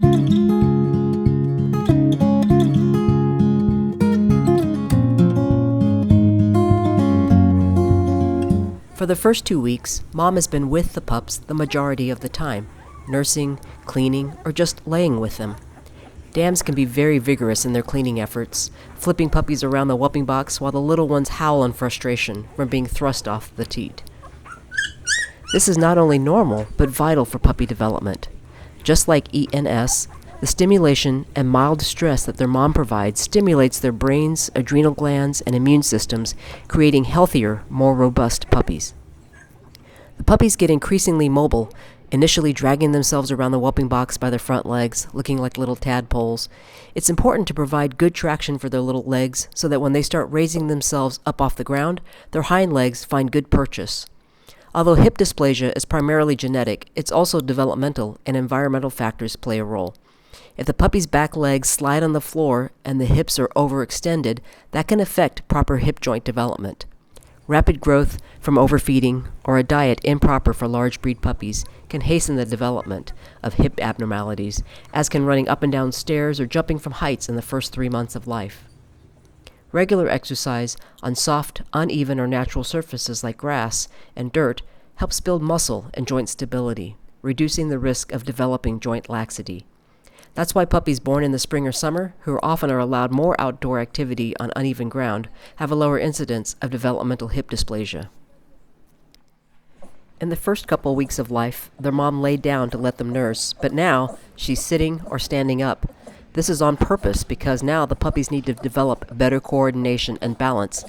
For the first 2 weeks, Mom has been with the pups the majority of the time, nursing, cleaning, or just laying with them. Dams can be very vigorous in their cleaning efforts, flipping puppies around the whooping box while the little ones howl in frustration from being thrust off the teat. This is not only normal, but vital for puppy development. Just like ENS, the stimulation and mild stress that their mom provides stimulates their brains, adrenal glands, and immune systems, creating healthier, more robust puppies. The puppies get increasingly mobile, initially dragging themselves around the whooping box by their front legs, looking like little tadpoles. It's important to provide good traction for their little legs so that when they start raising themselves up off the ground, their hind legs find good purchase. Although hip dysplasia is primarily genetic, it's also developmental, and environmental factors play a role. If the puppy's back legs slide on the floor and the hips are overextended, that can affect proper hip joint development. Rapid growth from overfeeding or a diet improper for large breed puppies can hasten the development of hip abnormalities, as can running up and down stairs or jumping from heights in the first 3 months of life. Regular exercise on soft, uneven, or natural surfaces like grass and dirt helps build muscle and joint stability, reducing the risk of developing joint laxity. That's why puppies born in the spring or summer, who often are allowed more outdoor activity on uneven ground, have a lower incidence of developmental hip dysplasia. In the first couple weeks of life, their mom laid down to let them nurse, but now she's sitting or standing up. This is on purpose because now the puppies need to develop better coordination and balance.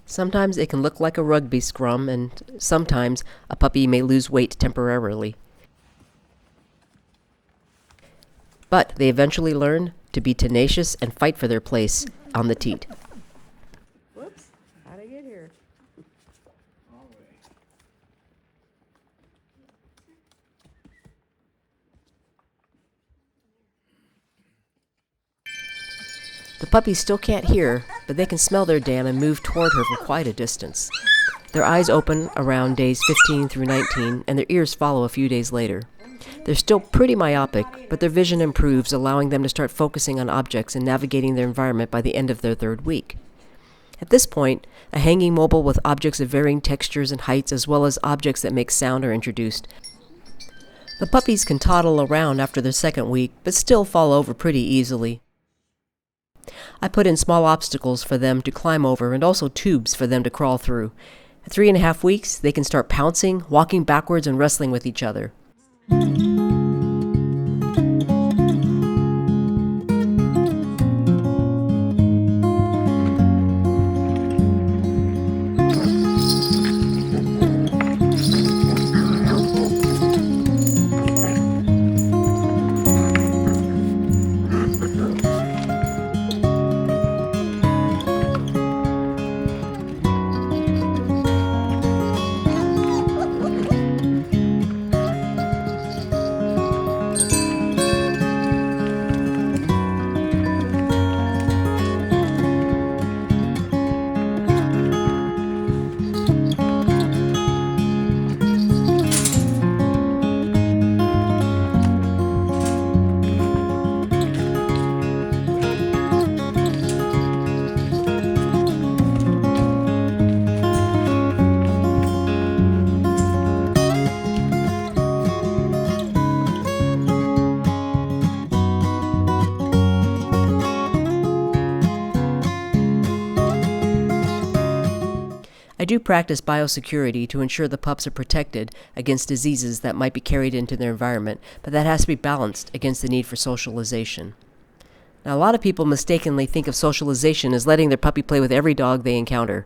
Sometimes it can look like a rugby scrum, and sometimes a puppy may lose weight temporarily. But they eventually learn to be tenacious and fight for their place on the teat. Whoops, how'd I get here? The puppies still can't hear, but they can smell their dam and move toward her for quite a distance. Their eyes open around days 15 through 19, and their ears follow a few days later. They're still pretty myopic, but their vision improves, allowing them to start focusing on objects and navigating their environment by the end of their 3rd week. At this point, a hanging mobile with objects of varying textures and heights, as well as objects that make sound, are introduced. The puppies can toddle around after their 2nd week, but still fall over pretty easily. I put in small obstacles for them to climb over and also tubes for them to crawl through. At 3.5 weeks, they can start pouncing, walking backwards, and wrestling with each other. I do practice biosecurity to ensure the pups are protected against diseases that might be carried into their environment, but that has to be balanced against the need for socialization. Now, a lot of people mistakenly think of socialization as letting their puppy play with every dog they encounter,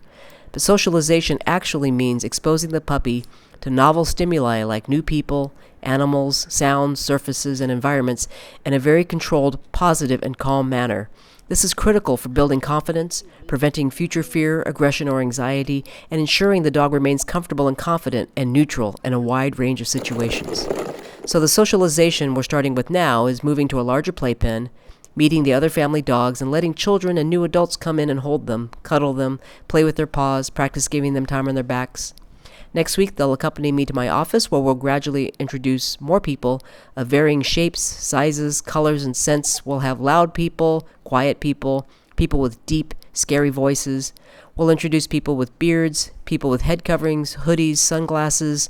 but socialization actually means exposing the puppy to novel stimuli like new people, animals, sounds, surfaces, and environments in a very controlled, positive, and calm manner. This is critical for building confidence, preventing future fear, aggression, or anxiety, and ensuring the dog remains comfortable and confident and neutral in a wide range of situations. So the socialization we're starting with now is moving to a larger playpen, meeting the other family dogs, and letting children and new adults come in and hold them, cuddle them, play with their paws, practice giving them time on their backs. Next week, they'll accompany me to my office where we'll gradually introduce more people of varying shapes, sizes, colors, and scents. We'll have loud people, quiet people, people with deep, scary voices. We'll introduce people with beards, people with head coverings, hoodies, sunglasses.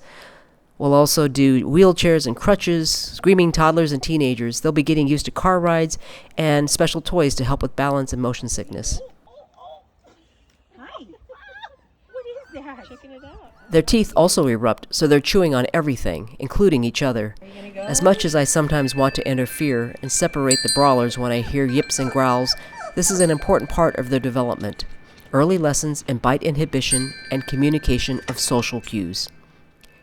We'll also do wheelchairs and crutches, screaming toddlers and teenagers. They'll be getting used to car rides and special toys to help with balance and motion sickness. Hi. What is that? Checking it out. Their teeth also erupt, so they're chewing on everything, including each other. Are you gonna go? As much as I sometimes want to interfere and separate the brawlers when I hear yips and growls, this is an important part of their development. Early lessons in bite inhibition and communication of social cues.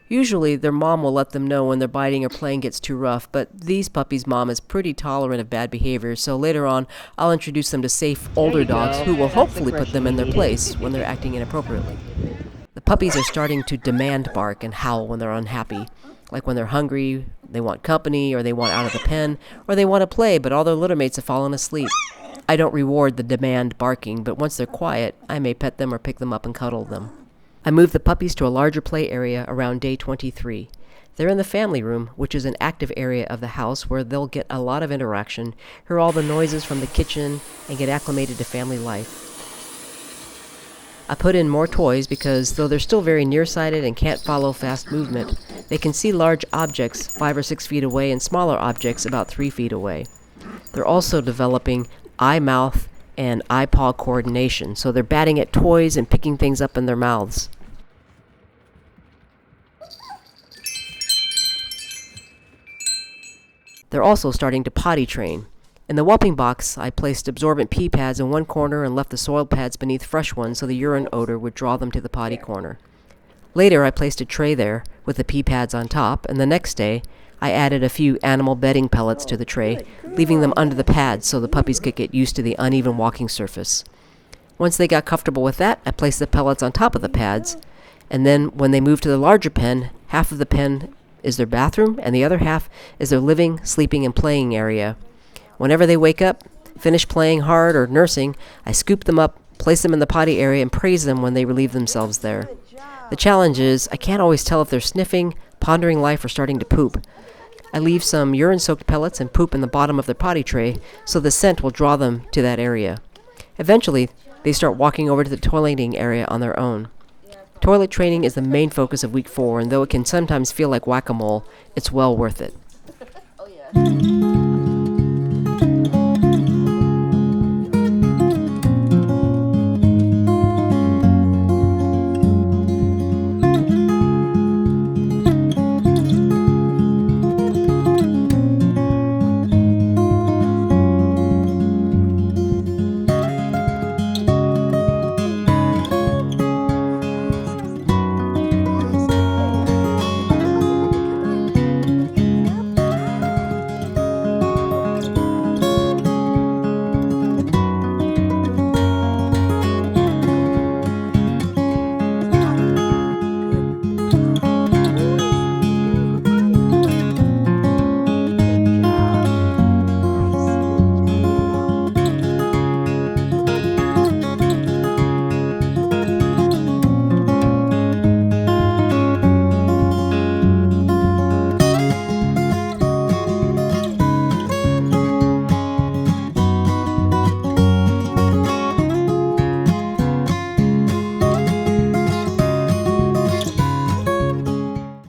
Usually, their mom will let them know when their biting or playing gets too rough, but these puppies' mom is pretty tolerant of bad behavior, so later on, I'll introduce them to safe, older dogs who will hopefully put them in their place when they're acting inappropriately. The puppies are starting to demand bark and howl when they're unhappy, like when they're hungry, they want company, or they want out of the pen, or they want to play, but all their littermates have fallen asleep. I don't reward the demand barking, but once they're quiet, I may pet them or pick them up and cuddle them. I move the puppies to a larger play area around day 23. They're in the family room, which is an active area of the house where they'll get a lot of interaction, hear all the noises from the kitchen, and get acclimated to family life. I put in more toys because, though they're still very nearsighted and can't follow fast movement, they can see large objects 5 or 6 feet away and smaller objects about 3 feet away. They're also developing eye-mouth and eye-paw coordination, so they're batting at toys and picking things up in their mouths. They're also starting to potty train. In the whelping box, I placed absorbent pee pads in one corner and left the soil pads beneath fresh ones so the urine odor would draw them to the potty corner. Later, I placed a tray there with the pee pads on top, and the next day, I added a few animal bedding pellets to the tray, leaving them under the pads so the puppies could get used to the uneven walking surface. Once they got comfortable with that, I placed the pellets on top of the pads, and then when they moved to the larger pen, half of the pen is their bathroom, and the other half is their living, sleeping, and playing area. Whenever they wake up, finish playing hard or nursing, I scoop them up, place them in the potty area, and praise them when they relieve themselves there. The challenge is, I can't always tell if they're sniffing, pondering life, or starting to poop. I leave some urine-soaked pellets and poop in the bottom of their potty tray so the scent will draw them to that area. Eventually, they start walking over to the toileting area on their own. Toilet training is the main focus of week 4, and though it can sometimes feel like whack-a-mole, it's well worth it. Oh yeah.